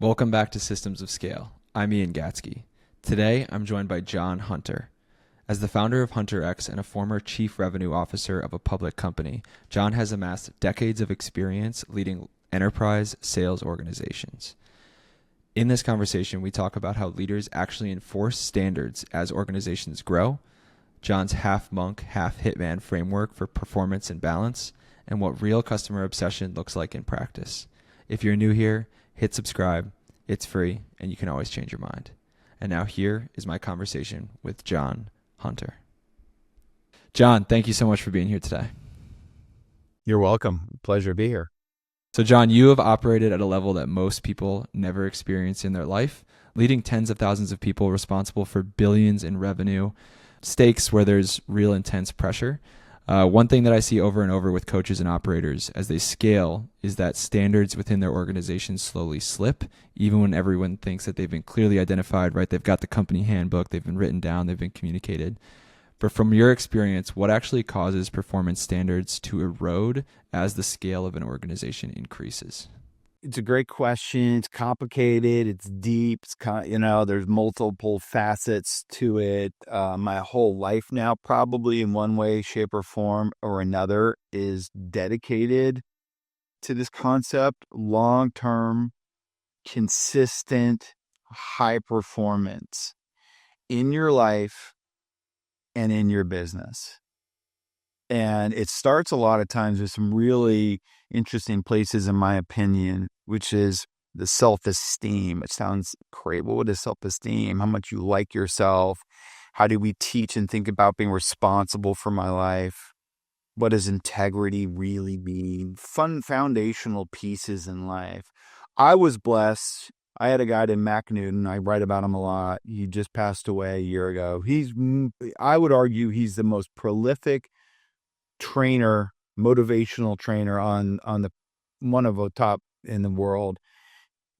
Welcome back to Systems of Scale. I'm Ian Gatsky. Today, I'm joined by Jon Hunter. As the founder of HunterX and a former chief revenue officer of a public company, Jon has amassed decades of experience leading enterprise sales organizations. In this conversation, we talk about how leaders actually enforce standards as organizations grow, Jon's half monk, half hitman framework for performance and balance, and what real customer obsession looks like in practice. If you're new here, hit subscribe. It's free, and you can always change your mind. And now here is my conversation with Jon Hunter. Jon, thank you so much for being here today. You're welcome. Pleasure to be here. So Jon, you have operated at a level that most people never experience in their life, leading tens of thousands of people responsible for billions in revenue, stakes where there's real intense pressure. One thing that I see over and over with coaches and operators as they scale is that standards within their organization slowly slip, even when everyone thinks that they've been clearly identified, right? They've got the company handbook, they've been written down, they've been communicated. But from your experience, what actually causes performance standards to erode as the scale of an organization increases? It's a great question. It's complicated. It's deep. There's multiple facets to it. My whole life now, probably in one way, shape, or form or another, is dedicated to this concept. Long-term, consistent, high performance in your life and in your business. And it starts a lot of times with some really interesting places, in my opinion, which is the self-esteem. It sounds great. But what is self-esteem? How much you like yourself? How do we teach and think about being responsible for my life? What does integrity really mean? Fun foundational pieces in life. I was blessed. I had a guy named Mac Newton. I write about him a lot. He just passed away a year ago. I would argue he's the most prolific trainer, motivational trainer on the one of the top in the world.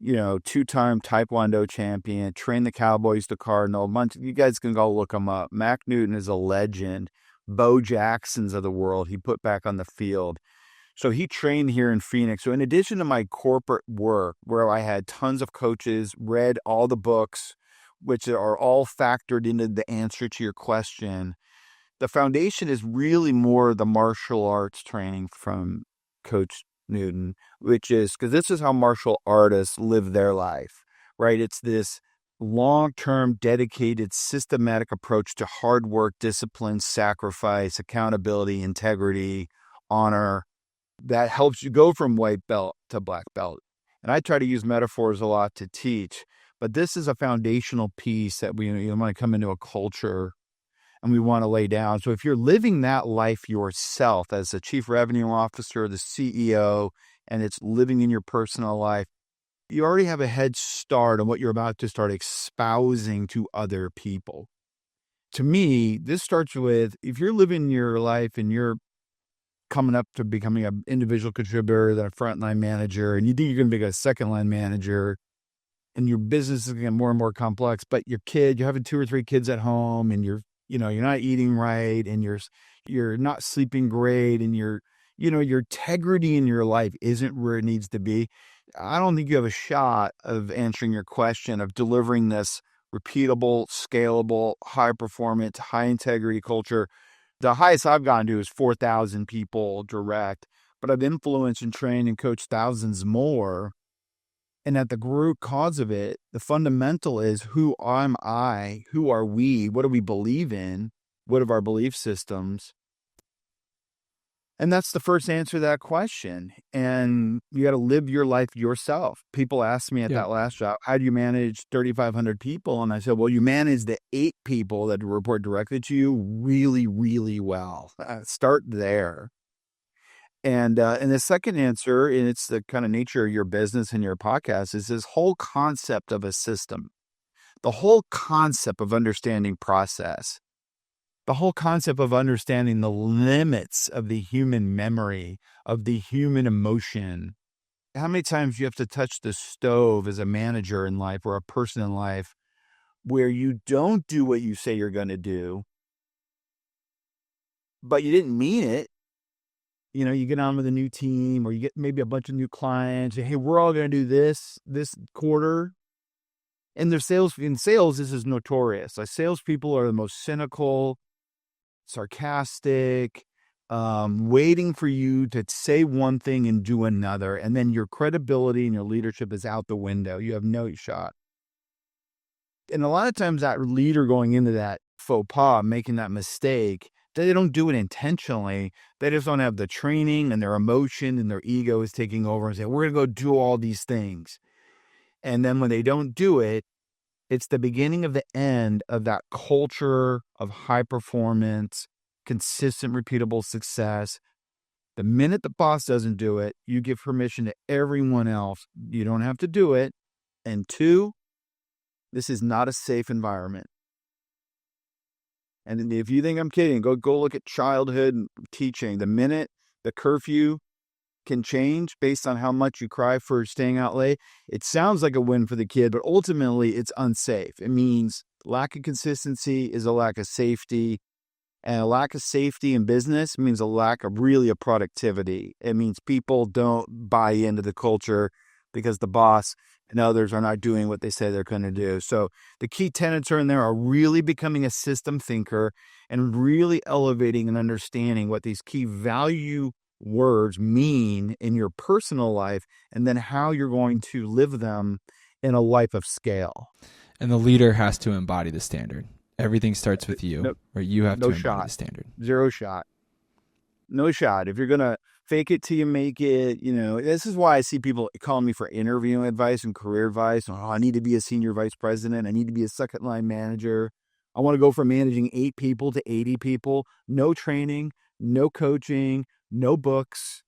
Two-time Taekwondo champion, trained the Cowboys, the Cardinal. You guys can go look him up. Mac Newton is a legend. Bo Jackson's of the world, he put back on the field. So he trained here in Phoenix. So in addition to my corporate work, where I had tons of coaches, read all the books, which are all factored into the answer to your question, the foundation is really more the martial arts training from Coach Newton, which is because this is how martial artists live their life, right? It's this long-term, dedicated, systematic approach to hard work, discipline, sacrifice, accountability, integrity, honor that helps you go from white belt to black belt. And I try to use metaphors a lot to teach, but this is a foundational piece that we want to come into a culture and we want to lay down. So if you're living that life yourself as the chief revenue officer, the CEO, and it's living in your personal life, you already have a head start on what you're about to start espousing to other people. To me, this starts with, if you're living your life and you're coming up to becoming an individual contributor, then a frontline manager, and you think you're going to be a second line manager, and your business is getting more and more complex, but you're having 2 or 3 kids at home, and you're not eating right, and you're not sleeping great, and your integrity in your life isn't where it needs to be. I don't think you have a shot of answering your question of delivering this repeatable, scalable, high performance, high integrity culture. The highest I've gotten to is 4,000 people direct, but I've influenced and trained and coached thousands more. And at the root cause of it, the fundamental is, who am I? Who are we? What do we believe in? What are our belief systems? And that's the first answer to that question. And you got to live your life yourself. People asked me at that last job, how do you manage 3,500 people? And I said, well, you manage the 8 people that report directly to you really, really well. Start there. And the second answer, and it's the kind of nature of your business and your podcast, is this whole concept of a system, the whole concept of understanding process, the whole concept of understanding the limits of the human memory, of the human emotion. How many times you have to touch the stove as a manager in life or a person in life where you don't do what you say you're going to do, but you didn't mean it. You get on with a new team, or you get maybe a bunch of new clients. Hey, we're all going to do this quarter. And in sales, this is notorious. Like, salespeople are the most cynical, sarcastic, waiting for you to say one thing and do another. And then your credibility and your leadership is out the window. You have no shot. And a lot of times that leader going into that faux pas, making that mistake, they don't do it intentionally. They just don't have the training, and their emotion and their ego is taking over and say, we're going to go do all these things. And then when they don't do it, it's the beginning of the end of that culture of high performance, consistent, repeatable success. The minute the boss doesn't do it, you give permission to everyone else. You don't have to do it. And two, this is not a safe environment. And if you think I'm kidding, go look at childhood teaching. The minute the curfew can change based on how much you cry for staying out late, it sounds like a win for the kid, but ultimately it's unsafe. It means lack of consistency is a lack of safety. And a lack of safety in business means a lack of productivity. It means people don't buy into the culture because the boss and others are not doing what they say they're going to do. So the key tenets are in there are really becoming a system thinker and really elevating and understanding what these key value words mean in your personal life, and then how you're going to live them in a life of scale. And the leader has to embody the standard. Everything starts with you, or you have to embody the standard. Zero shot. No shot. If you're going to fake it till you make it, this is why I see people calling me for interviewing advice and career advice. Oh, I need to be a senior vice president. I need to be a second line manager. I want to go from managing 8 people to 80 people. No training, no coaching, no books.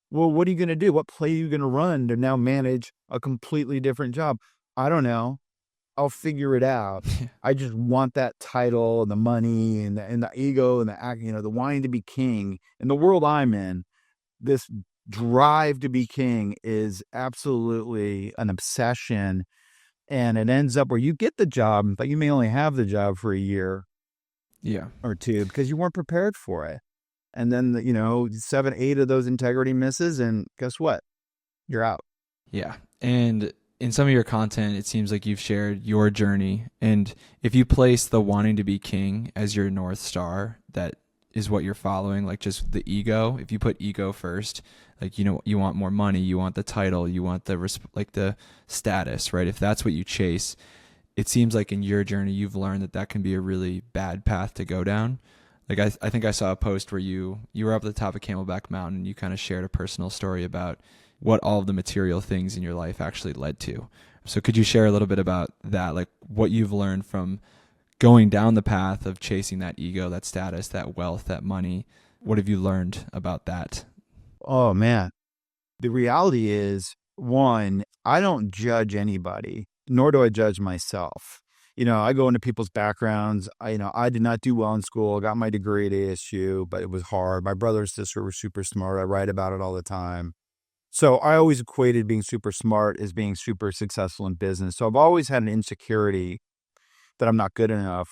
Well, what are you going to do? What play are you going to run to now manage a completely different job? I don't know. I'll figure it out. I just want that title and the money and the ego and the wanting to be king. In the world I'm in, this drive to be king is absolutely an obsession. And it ends up where you get the job, but you may only have the job for a year or two because you weren't prepared for it. And then, 7, 8 of those integrity misses, and guess what? You're out. Yeah. And in some of your content, it seems like you've shared your journey. And if you place the wanting to be king as your North Star, that is what you're following, like just the ego. If you put ego first, like, you want more money, you want the title, you want the status, right? If that's what you chase, it seems like in your journey, you've learned that can be a really bad path to go down. Like I think I saw a post where you were up at the top of Camelback Mountain and you kind of shared a personal story about what all of the material things in your life actually led to. So could you share a little bit about that, like what you've learned from going down the path of chasing that ego, that status, that wealth, that money? What have you learned about that? Oh, man. The reality is, one, I don't judge anybody, nor do I judge myself. I go into people's backgrounds. I did not do well in school. I got my degree at ASU, but it was hard. My brother and sister were super smart. I write about it all the time. So I always equated being super smart as being super successful in business. So I've always had an insecurity that I'm not good enough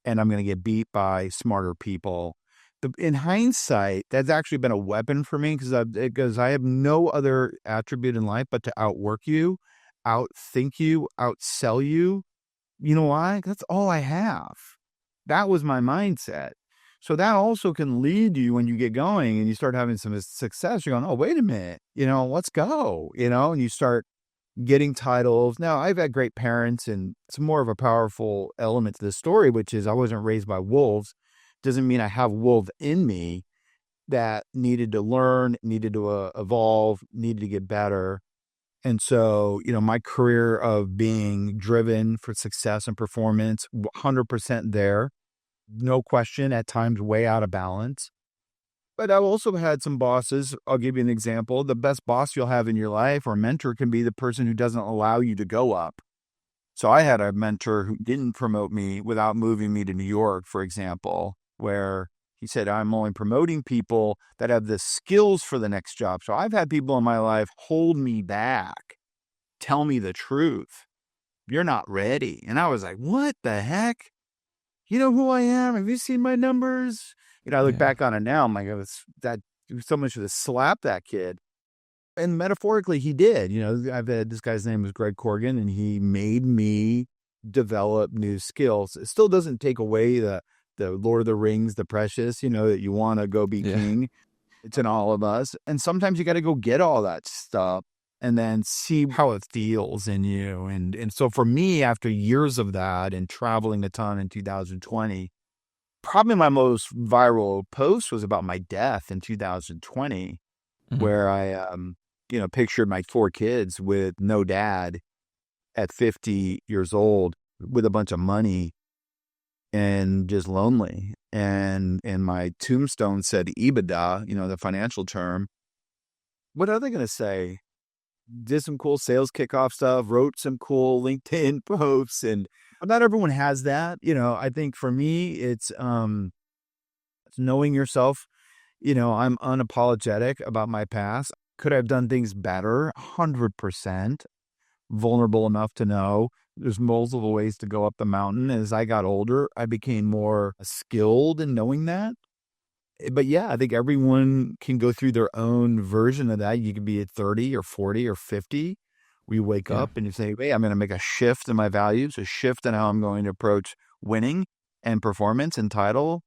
and I'm going to get beat by smarter people. In hindsight, that's actually been a weapon for me because I have no other attribute in life but to outwork you, outthink you, outsell you. You know why? That's all I have. That was my mindset. So that also can lead you when you get going and you start having some success. You're going, oh, wait a minute, let's go, and you start getting titles. Now, I've had great parents, and it's more of a powerful element to the story, which is I wasn't raised by wolves. Doesn't mean I have wolf in me that needed to learn, needed to evolve, needed to get better. And so, my career of being driven for success and performance, 100% there. No question, at times way out of balance. But I've also had some bosses. I'll give you an example. The best boss you'll have in your life or mentor can be the person who doesn't allow you to go up. So I had a mentor who didn't promote me without moving me to New York, for example, where he said, I'm only promoting people that have the skills for the next job. So I've had people in my life hold me back, tell me the truth. You're not ready. And I was like, what the heck? You know who I am? Have you seen my numbers? I look back on it now. I'm like, that someone should have slapped that kid. And metaphorically, he did. I've had this guy's name was Greg Corgan, and he made me develop new skills. It still doesn't take away the Lord of the Rings, the precious, that you want to go be Yeah. king. It's in all of us. And sometimes you got to go get all that stuff and then see how it feels in you. And so for me, after years of that and traveling a ton in 2020, probably my most viral post was about my death in 2020, Mhm. where I, pictured my 4 kids with no dad at 50 years old with a bunch of money and just lonely. And my tombstone said EBITDA, the financial term. What are they going to say? Did some cool sales kickoff stuff, wrote some cool LinkedIn posts, and but not everyone has that. I think for me, it's knowing yourself. I'm unapologetic about my past. Could I have done things better? 100%. Vulnerable enough to know there's multiple ways to go up the mountain. As I got older, I became more skilled in knowing that. But yeah, I think everyone can go through their own version of that. You could be at 30 or 40 or 50. Where you wake Yeah. up and you say, hey, I'm going to make a shift in my values, a shift in how I'm going to approach winning and performance and title.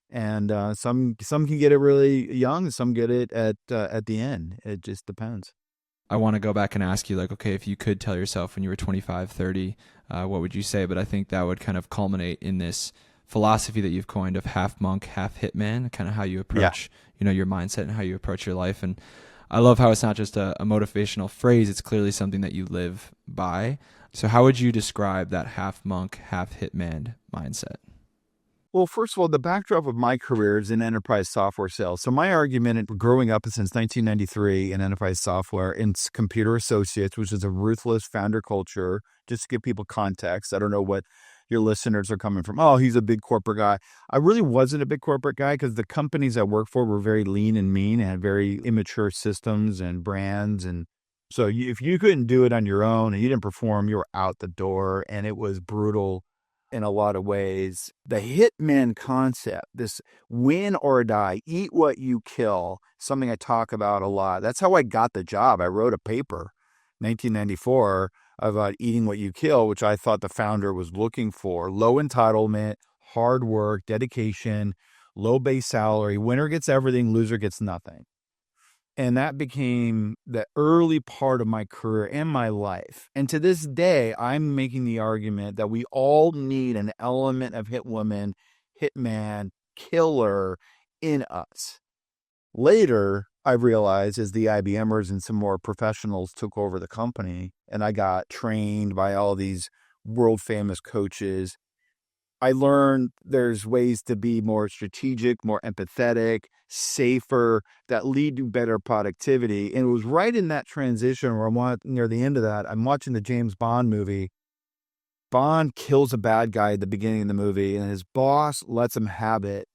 And some can get it really young, some get it at the end. It just depends. I want to go back and ask you, like, okay, if you could tell yourself when you were 25, 30, what would you say? But I think that would kind of culminate in this philosophy that you've coined of half monk, half hitman, kind of how you Yeah. approach, your mindset and how you approach your life. And I love how it's not just a motivational phrase. It's clearly something that you live by. So how would you describe that half monk, half hitman mindset? Well, first of all, the backdrop of my career is in enterprise software sales. So my argument growing up since 1993 in enterprise software in Computer Associates, which is a ruthless founder culture, just to give people context. I don't know what your listeners are coming from. Oh, he's a big corporate guy. I really wasn't a big corporate guy because the companies I worked for were very lean and mean and had very immature systems and brands. And so if you couldn't do it on your own and you didn't perform, you were out the door, and it was brutal in a lot of ways. The hitman concept, this win or die, eat what you kill, something I talk about a lot. That's how I got the job. I wrote a paper, 1994, about eating what you kill, which I thought the founder was looking for. Low entitlement, hard work, dedication, low base salary. Winner gets everything, loser gets nothing. And that became the early part of my career and my life. And to this day, I'm making the argument that we all need an element of hit woman, hitman, killer in us. Later, I realized as the IBMers and some more professionals took over the company, and I got trained by all these world famous coaches, I learned there's ways to be more strategic, more empathetic, safer, that lead to better productivity. And it was right in that transition where near the end of that, I'm watching the James Bond movie. Bond kills a bad guy at the beginning of the movie, and his boss lets him have it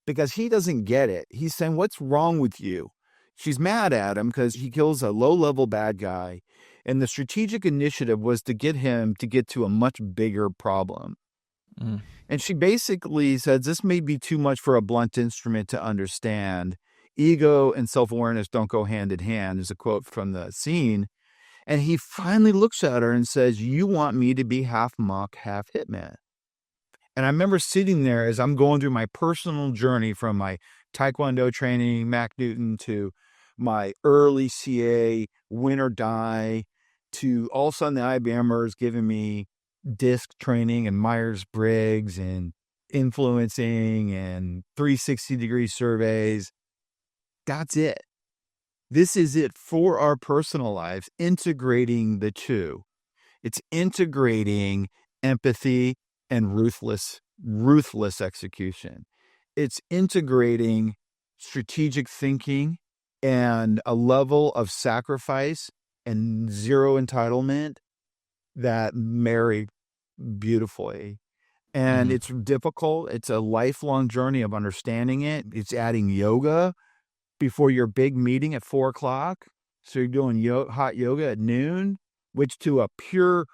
because he doesn't get it. He's saying, what's wrong with you? She's mad at him because he kills a low-level bad guy. And the strategic initiative was to get him to get to a much bigger problem. Mm. And she basically says, this may be too much for a blunt instrument to understand. Ego and self-awareness don't go hand in hand, is a quote from the scene. And he finally looks at her and says, you want me to be half monk, half hitman. And I remember sitting there as I'm going through my personal journey from my Taekwondo training, Mac Newton, to my early CA, win or die, to all of a sudden the IBMers giving me DISC training and Myers-Briggs and influencing and 360-degree surveys. That's it. This is it for our personal lives, integrating the two. It's integrating empathy and ruthless execution. It's integrating strategic thinking and a level of sacrifice and zero entitlement that marry beautifully. And Mhm. it's difficult. It's a lifelong journey of understanding it. It's adding yoga before your big meeting at 4:00. So you're doing hot yoga at noon, which to a pure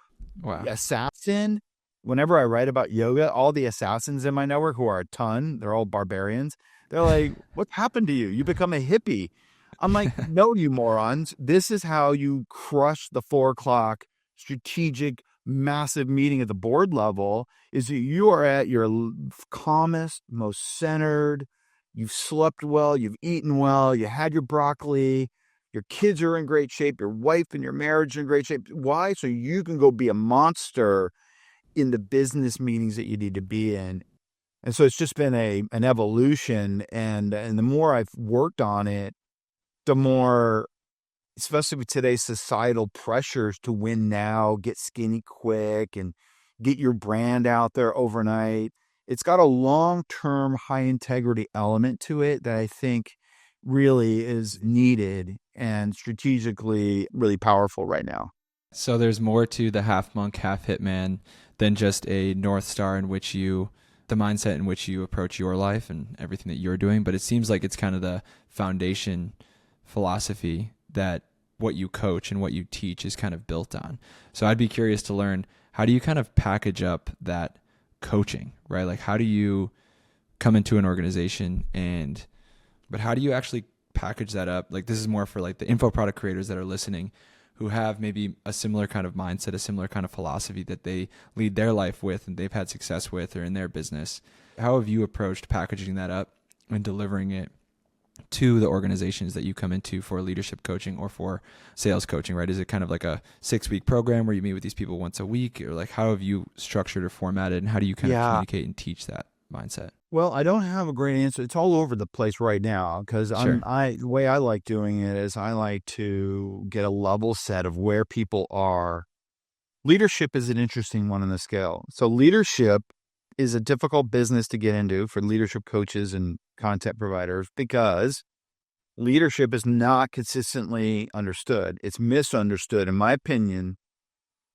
Wow. assassin, whenever I write about yoga, all the assassins in my network, who are a ton, they're all barbarians, They're like, "What happened to you? You become a hippie." I'm like, "No, you morons. This is how you crush the 4 o'clock strategic, massive meeting at the board level is that you are at your calmest, most centered. You've slept well, you've eaten well, you had your broccoli, your kids are in great shape, your wife and your marriage are in great shape. Why? So you can go be a monster in the business meetings that you need to be in. And so it's just been an evolution, and the more I've worked on it, the more, especially with today's societal pressures to win now, get skinny quick, and get your brand out there overnight. It's got a long-term high integrity element to it that I think really is needed and strategically really powerful right now. So there's more to the half monk, half hitman than just a North Star in which the mindset in which you approach your life and everything that you're doing. But it seems like it's kind of the foundation philosophy that what you coach and what you teach is kind of built on. So I'd be curious to learn, how do you kind of package up that coaching, right? Like, how do you come into an organization but how do you actually package that up? Like, this is more for like the info product creators that are listening, who have maybe a similar kind of mindset, a similar kind of philosophy that they lead their life with and they've had success with or in their business. How have you approached packaging that up and delivering it to the organizations that you come into for leadership coaching or for sales coaching, right? Is it kind of like a 6-week program where you meet with these people once a week, or like, how have you structured or formatted, and how do you kind of Yeah. communicate and teach that mindset? Well, I don't have a great answer. It's all over the place right now because Sure. the way I like doing it is I like to get a level set of where people are. Leadership is an interesting one on the scale. So leadership is a difficult business to get into for leadership coaches and content providers because leadership is not consistently understood. It's misunderstood, in my opinion.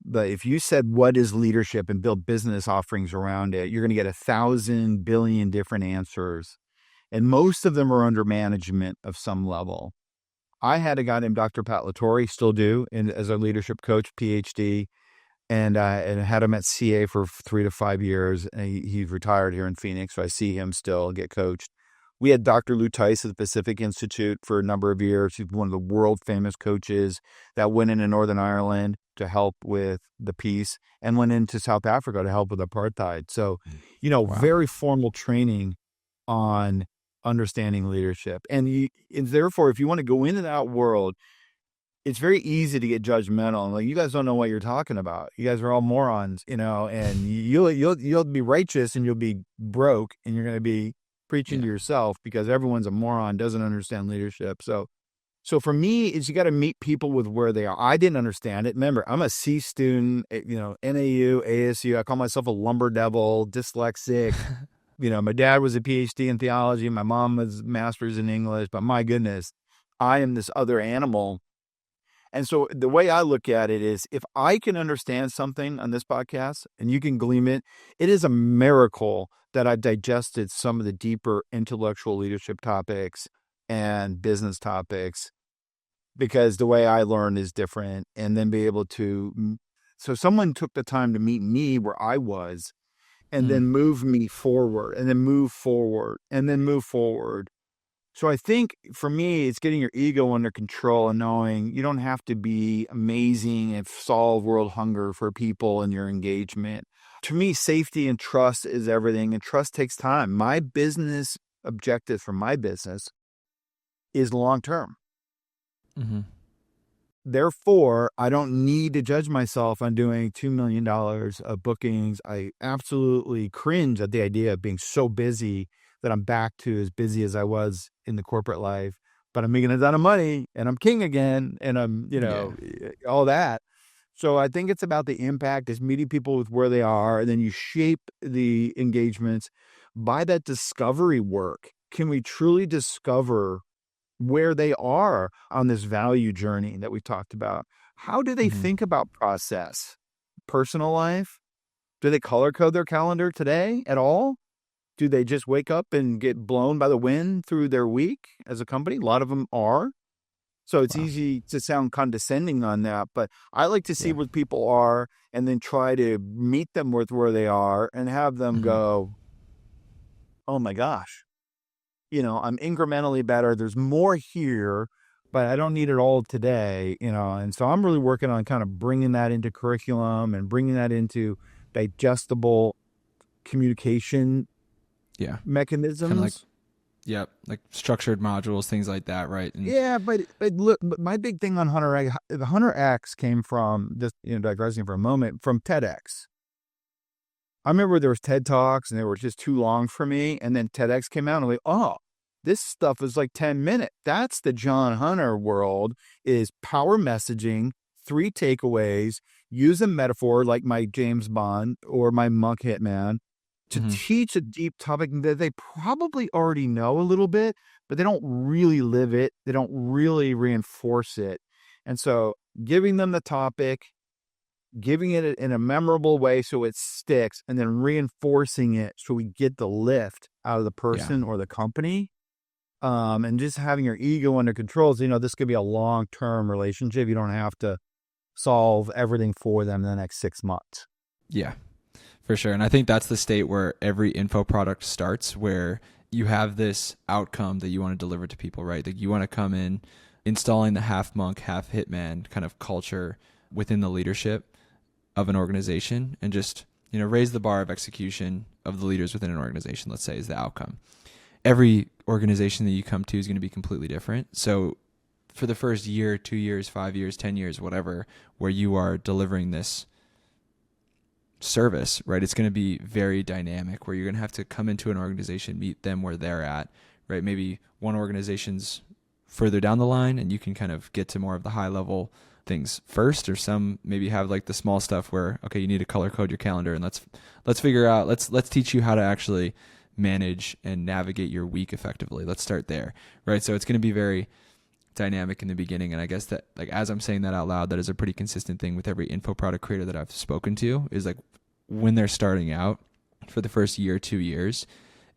But if you said, what is leadership, and build business offerings around it, you're going to get 1,000 billion different answers. And most of them are under management of some level. I had a guy named Dr. Pat Latore, still do, as a leadership coach, PhD, and had him at CA for 3 to 5 years. And he's retired here in Phoenix, so I see him still get coached. We had Dr. Lou Tice at the Pacific Institute for a number of years. He's one of the world famous coaches that went into Northern Ireland to help with the peace and went into South Africa to help with apartheid. So, Wow. very formal training on understanding leadership. And therefore, if you want to go into that world, it's very easy to get judgmental. Like, you guys don't know what you're talking about. You guys are all morons, and you'll be righteous and you'll be broke and you're going to be preaching Yeah. to yourself because everyone's a moron, doesn't understand leadership. So for me, is you got to meet people with where they are. I didn't understand it. Remember, I'm a C student, NAU, ASU. I call myself a lumber devil, dyslexic. My dad was a PhD in theology. My mom was master's in English. But my goodness, I am this other animal. And so the way I look at it is, if I can understand something on this podcast and you can glean it, it is a miracle that I've digested some of the deeper intellectual leadership topics and business topics, because the way I learn is different. And then be able to, so someone took the time to meet me where I was and Mm. then move me forward and then move forward and then move forward. So I think for me, it's getting your ego under control and knowing you don't have to be amazing and solve world hunger for people in your engagement. To me, safety and trust is everything, and trust takes time. My business objective for my business is long term. Mm-hmm. Therefore, I don't need to judge myself on doing $2 million of bookings. I absolutely cringe at the idea of being so busy that I'm back to as busy as I was in the corporate life, but I'm making a ton of money and I'm king again and I'm, Yeah. all that. So I think it's about the impact, is meeting people with where they are, and then you shape the engagements by that discovery work. Can we truly discover where they are on this value journey that we talked about? How do they Mm-hmm. think about process? Personal life? Do they color code their calendar today at all? Do they just wake up and get blown by the wind through their week as a company? A lot of them are. So it's Wow. easy to sound condescending on that, but I like to see Yeah. where people are and then try to meet them with where they are and have them Mm-hmm. go, oh my gosh, I'm incrementally better. There's more here, but I don't need it all today, And so I'm really working on kind of bringing that into curriculum and bringing that into digestible communication Yeah. Kind of like, mechanisms. yep, like structured modules, things like that, right? And Yeah, but look, but my big thing on the Hunter X came from just digressing for a moment from TEDx. I remember there was TED Talks and they were just too long for me. And then TEDx came out and I'm like, oh, this stuff is like 10 minutes. That's the Jon Hunter world, is power messaging, 3 takeaways, use a metaphor like my James Bond or my monk Hitman to mhm. teach a deep topic that they probably already know a little bit, but they don't really live it. They don't really reinforce it. And so giving them the topic, giving it in a memorable way so it sticks, and then reinforcing it so we get the lift out of the Yeah. person or the company. And just having your ego under control. So, this could be a long-term relationship. You don't have to solve everything for them in the next 6 months. Yeah, for sure. And I think that's the state where every info product starts, where you have this outcome that you want to deliver to people, right? Like you want to come in installing the half monk, half hitman kind of culture within the leadership of an organization, and just, raise the bar of execution of the leaders within an organization, let's say, is the outcome. Every organization that you come to is going to be completely different. So for the first year, 2 years, 5 years, 10 years, whatever, where you are delivering this service, right, it's going to be very dynamic, where you're going to have to come into an organization, meet them where they're at, right? Maybe one organization's further down the line and you can kind of get to more of the high level things first, or some maybe have like the small stuff where, okay, you need to color code your calendar, and let's figure out, let's teach you how to actually manage and navigate your week effectively. Let's start there, right? So it's going to be very dynamic in the beginning. And I guess that, like, as I'm saying that out loud, that is a pretty consistent thing with every info product creator that I've spoken to, is like when they're starting out for the first year, 2 years,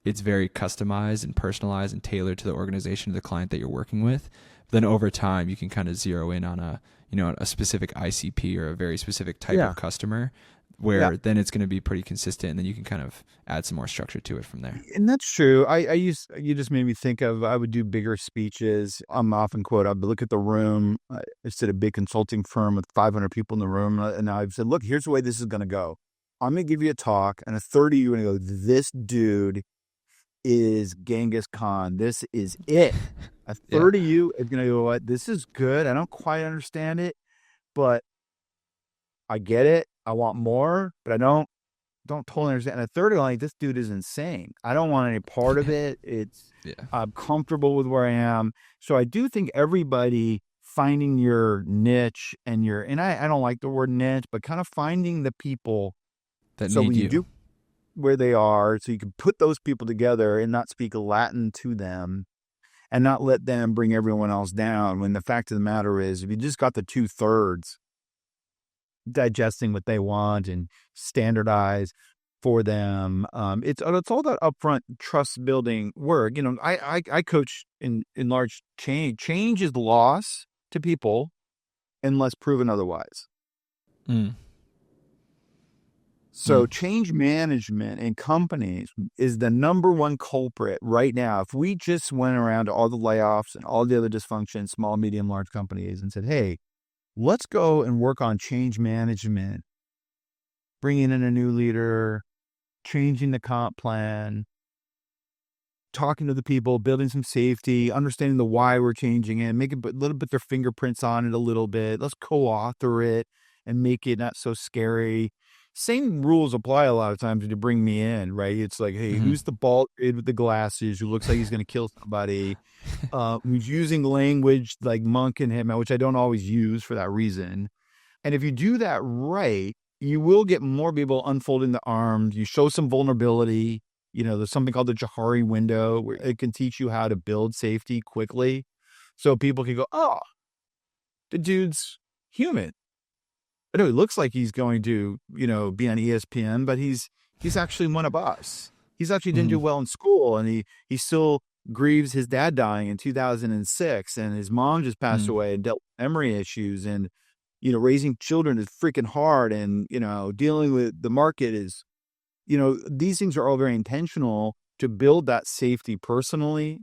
it's very customized and personalized and tailored to the organization, or the client that you're working with. Then over time, you can kind of zero in on a specific ICP or a very specific type Yeah. of customer, Yeah. where then it's going to be pretty consistent, and then you can kind of add some more structure to it from there. And that's true. You just made me think of, I would do bigger speeches. I'm often quote, I'd look at the room. I sit at a big consulting firm with 500 people in the room. And I've said, look, here's the way this is going to go. I'm going to give you a talk, and a third of you are going to go, this dude is Genghis Khan. This is it. A Yeah. third of you is going to go, what? This is good. I don't quite understand it, but I get it. I want more, but I don't totally understand. And a third of like, this dude is insane. I don't want any part of it. Yeah. I'm comfortable with where I am. So I do think everybody finding your niche and I don't like the word niche, but kind of finding the people. That So need when you you. do where they are, so you can put those people together and not speak Latin to them and not let them bring everyone else down. When the fact of the matter is, if you just got the 2/3 digesting what they want and standardize for them, it's all that upfront trust building work. I coach in large change. Change is loss to people unless proven otherwise. Mm. So change management in companies is the number one culprit right now. If we just went around to all the layoffs and all the other dysfunctions, small, medium, large companies, and said, hey, let's go and work on change management, bringing in a new leader, changing the comp plan, talking to the people, building some safety, understanding the why we're changing it, make it a little bit their fingerprints on it a little bit. Let's co-author it and make it not so scary. Same rules apply a lot of times when you bring me in, right? It's like, hey, who's the bald kid with the glasses who looks like he's going to kill somebody? Who's using language like monk and hitman, which I don't always use for that reason. And if you do that right, you will get more people unfolding the arms. You show some vulnerability. There's something called the Johari window where it can teach you how to build safety quickly. So people can go, oh, the dude's human. I know he looks like he's going to, be on ESPN, but he's actually one of us. He's actually didn't do well in school, and he still grieves his dad dying in 2006, and his mom just passed away and dealt with memory issues, and raising children is freaking hard, and dealing with the market is, these things are all very intentional. to build that safety personally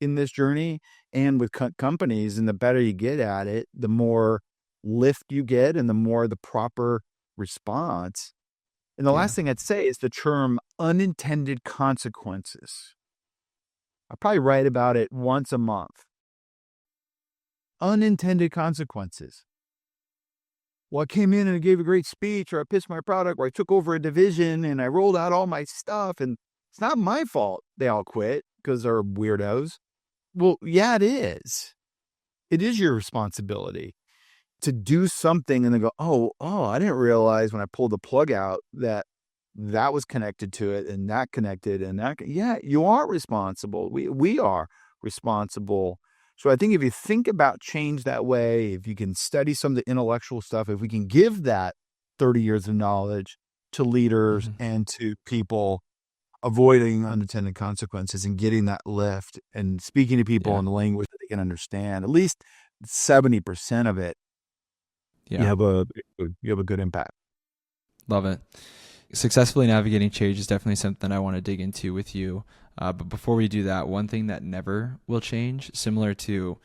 in this journey and with companies. And the better you get at it, the more lift you get and the more the proper response. And the Yeah. last thing I'd say is the term unintended consequences. I probably write about it once a month. Unintended consequences. Well, I came in and I gave a great speech, or I pitched my product, or I took over a division and I rolled out all my stuff, and it's not my fault they all quit because they're weirdos. Well, yeah, it is. It is your responsibility to do something and then go, oh, I didn't realize when I pulled the plug out that was connected to it and that connected and that. Yeah, you are responsible. We are responsible. So I think if you think about change that way, if you can study some of the intellectual stuff, if we can give that 30 years of knowledge to leaders and to people, avoiding unintended consequences and getting that lift and speaking to people in the language that they can understand, at least 70% of it, you have a good impact. Love it. Successfully navigating change is definitely something I want to dig into with you. But before we do that, one thing that never will change, similar to,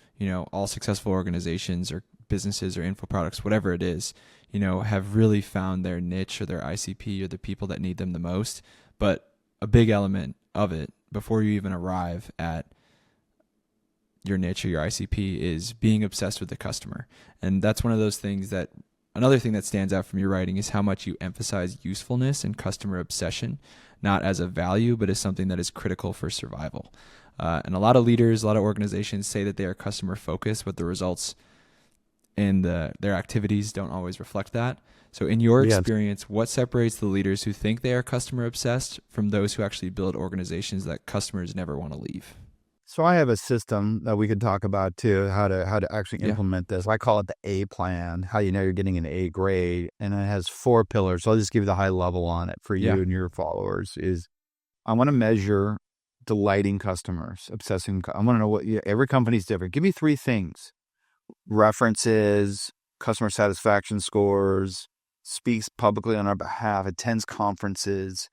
all successful organizations or businesses or info products, whatever it is, have really found their niche or their ICP or the people that need them the most. But a big element of it before you even arrive at your niche or your ICP is being obsessed with the customer. And that's one of those things that another thing that stands out from your writing is how much you emphasize usefulness and customer obsession, not as a value, but as something that is critical for survival. And a lot of leaders, a lot of organizations say that they are customer focused, but the results in their activities don't always reflect that. So in your experience, what separates the leaders who think they are customer obsessed from those who actually build organizations that customers never want to leave? So I have a system that we could talk about too, how to actually implement this. I call it the A plan, how you know you're getting an A grade. And it has 4 pillars. So I'll just give you the high level on it for you and your followers is I want to measure delighting customers, obsessing. I want to know what every company's different. Give me 3 things: references, customer satisfaction scores, speaks publicly on our behalf, attends conferences.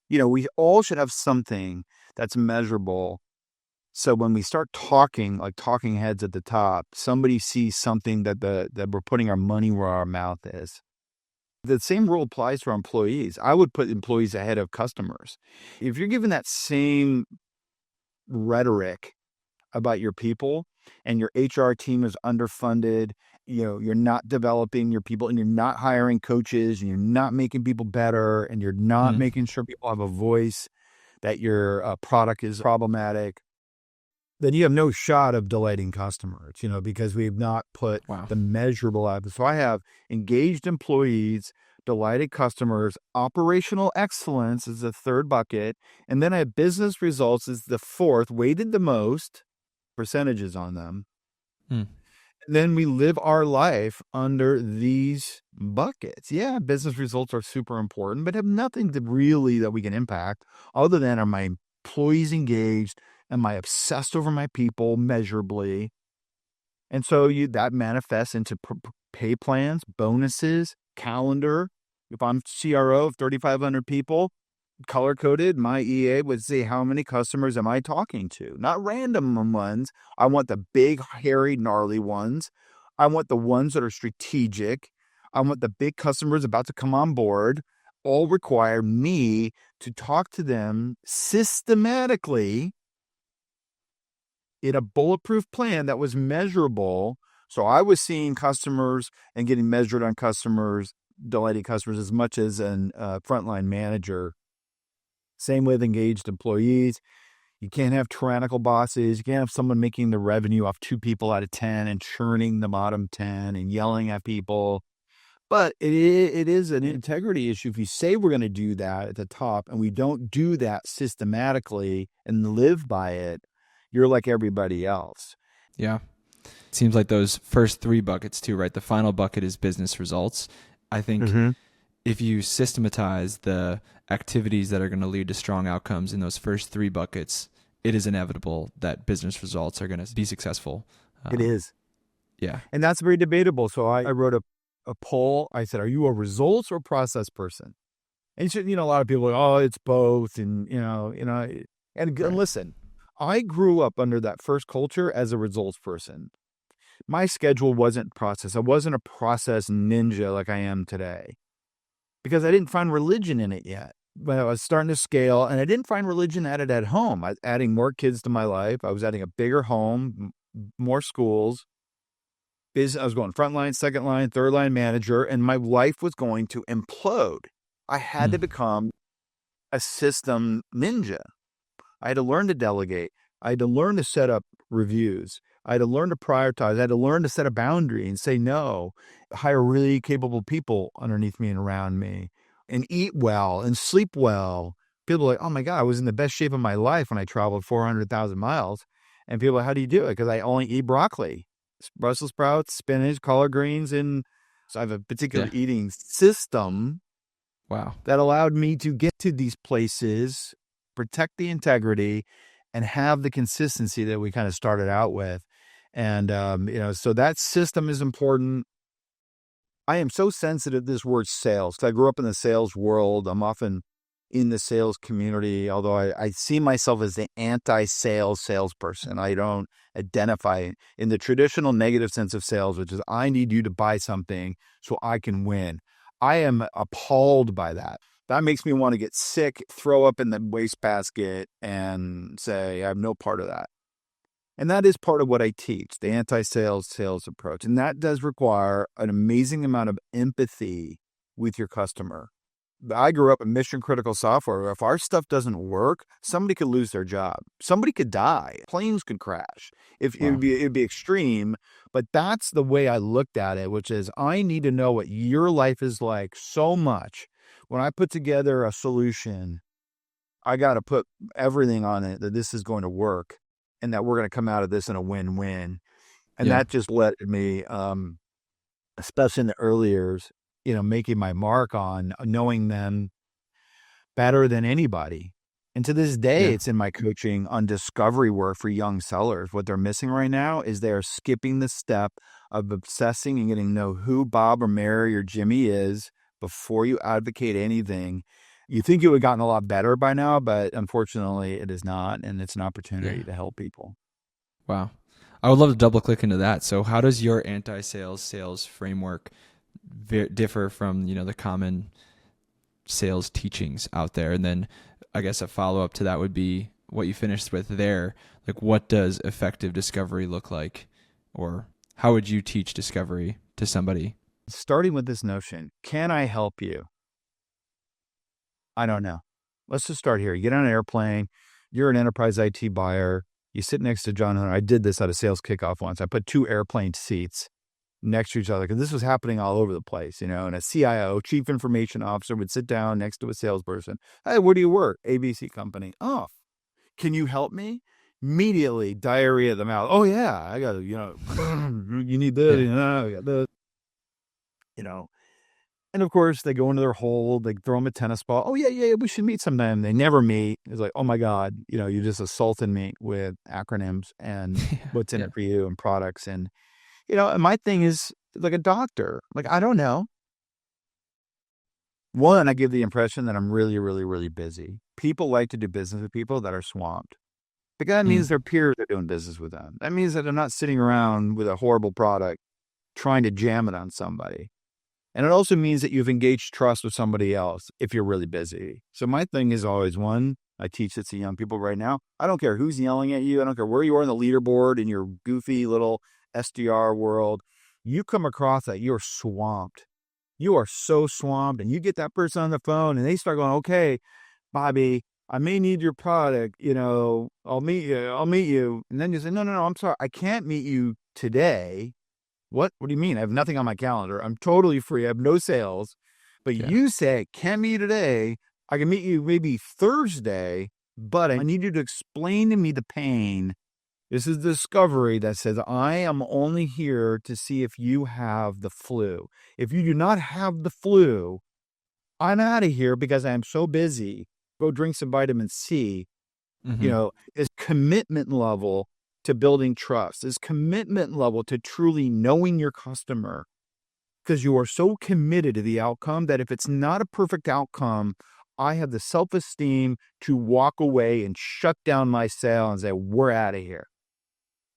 We all should have something that's measurable. So when we start talking, like talking heads at the top, somebody sees something that we're putting our money where our mouth is. The same rule applies to our employees. I would put employees ahead of customers. If you're given that same rhetoric about your people and your HR team is underfunded, you're not developing your people and you're not hiring coaches and you're not making people better and you're not making sure people have a voice, that your product is problematic, then you have no shot of delighting customers, because we've not put the measurable out. So I have engaged employees, delighted customers, operational excellence is the 3rd bucket, and then I have business results is the 4th, weighted the most, percentages on them. And then we live our life under these buckets. Yeah, business results are super important, but have nothing that we can impact other than are my employees engaged? Am I obsessed over my people measurably? And so that manifests into pay plans, bonuses, calendar. If I'm CRO of 3,500 people, color-coded, my EA would say, how many customers am I talking to? Not random ones. I want the big, hairy, gnarly ones. I want the ones that are strategic. I want the big customers about to come on board. All require me to talk to them systematically in a bulletproof plan that was measurable. So I was seeing customers and getting measured on customers, delighting customers as much as a frontline manager. Same with engaged employees. You can't have tyrannical bosses. You can't have someone making the revenue off 2 people out of 10 and churning the bottom 10 and yelling at people. But it is an integrity issue. If you say we're going to do that at the top and we don't do that systematically and live by it, you're like everybody else. Yeah. It seems like those first 3 buckets too, right? The final bucket is business results. I think if you systematize the activities that are going to lead to strong outcomes in those first 3 buckets, it is inevitable that business results are going to be successful. It is. Yeah. And that's very debatable. So I wrote a poll. I said, are you a results or process person? And a lot of people are like, oh, it's both. And, And Right. listen, I grew up under that first culture as a results person. My schedule wasn't process. I wasn't a process ninja like I am today because I didn't find religion in it yet. But I was starting to scale, and I didn't find religion at it at home. I was adding more kids to my life. I was adding a bigger home, more schools. Business, I was going front line, second line, third line manager, and my life was going to implode. I had Mm. to become a system ninja. I had to learn to delegate. I had to learn to set up reviews. I had to learn to prioritize. I had to learn to set a boundary and say no, hire really capable people underneath me and around me, and eat well and sleep well. People are like, oh my God, I was in the best shape of my life when I traveled 400,000 miles. And people are like, how do you do it? Because I only eat broccoli, Brussels sprouts, spinach, collard greens. And so I have a particular Yeah. eating system Wow. that allowed me to get to these places, protect the integrity, and have the consistency that we kind of started out with. And, so that system is important. I am so sensitive to this word sales because I grew up in the sales world. I'm often in the sales community, although I see myself as the anti-sales salesperson. I don't identify in the traditional negative sense of sales, which is I need you to buy something so I can win. I am appalled by that. That makes me want to get sick, throw up in the wastebasket, and say, I have no part of that. And that is part of what I teach, the anti-sales sales approach. And that does require an amazing amount of empathy with your customer. I grew up in mission critical software. If our stuff doesn't work, somebody could lose their job. Somebody could die. Planes could crash. If Wow. it'd be extreme, but that's the way I looked at it, which is I need to know what your life is like so much. When I put together a solution, I got to put everything on it that this is going to work and that we're going to come out of this in a win-win. And Yeah. that just led me, especially in the early years, making my mark on knowing them better than anybody. And to this day, Yeah. it's in my coaching on discovery work for young sellers. What they're missing right now is they're skipping the step of obsessing and getting to know who Bob or Mary or Jimmy is before you advocate anything. You think you would have gotten a lot better by now, but unfortunately it is not. And it's an Yeah. opportunity to help people. Wow. I would love to double click into that. So, how does your anti-sales sales framework differ from the common sales teachings out there? And then, I guess a follow up to that would be what you finished with there. Like, what does effective discovery look like, or how would you teach discovery to somebody? Starting with this notion, can I help you? I don't know. Let's just start here. You get on an airplane, you're an enterprise IT buyer, you sit next to Jon Hunter. I did this at a sales kickoff once. I put 2 airplane seats next to each other because this was happening all over the place, and a CIO, chief information officer, would sit down next to a salesperson. Hey, where do you work? ABC company. Oh, can you help me? Immediately diarrhea of the mouth. Oh yeah, I got to, you need this, Yeah. I got this, And of course, they go into their hole. They throw them a tennis ball. Oh, yeah, yeah, we should meet sometime. They never meet. It's like, oh, my God, you just assaulted me with acronyms and what's in Yeah. it for you and products. And my thing is like a doctor. Like, I don't know. One, I give the impression that I'm really, really, really busy. People like to do business with people that are swamped because that Mm. means their peers are doing business with them. That means that they're not sitting around with a horrible product trying to jam it on somebody. And it also means that you've engaged trust with somebody else if you're really busy. So my thing is always one, I teach it to young people right now. I don't care who's yelling at you. I don't care where you are in the leaderboard in your goofy little SDR world. You come across that you're swamped. You are so swamped, and you get that person on the phone and they start going, okay, Bobby, I may need your product. I'll meet you. I'll meet you. And then you say, no, no, no, I'm sorry. I can't meet you today. What do you mean? I have nothing on my calendar. I'm totally free. I have no sales. But Yeah. you say, can't meet today. I can meet you maybe Thursday, but I need you to explain to me the pain. This is discovery that says, I am only here to see if you have the flu. If you do not have the flu, I'm out of here because I am so busy. Go drink some vitamin C. Mm-hmm. Is commitment level to building trust, is commitment level to truly knowing your customer, because you are so committed to the outcome that if it's not a perfect outcome, I have the self-esteem to walk away and shut down my sale and say, we're out of here.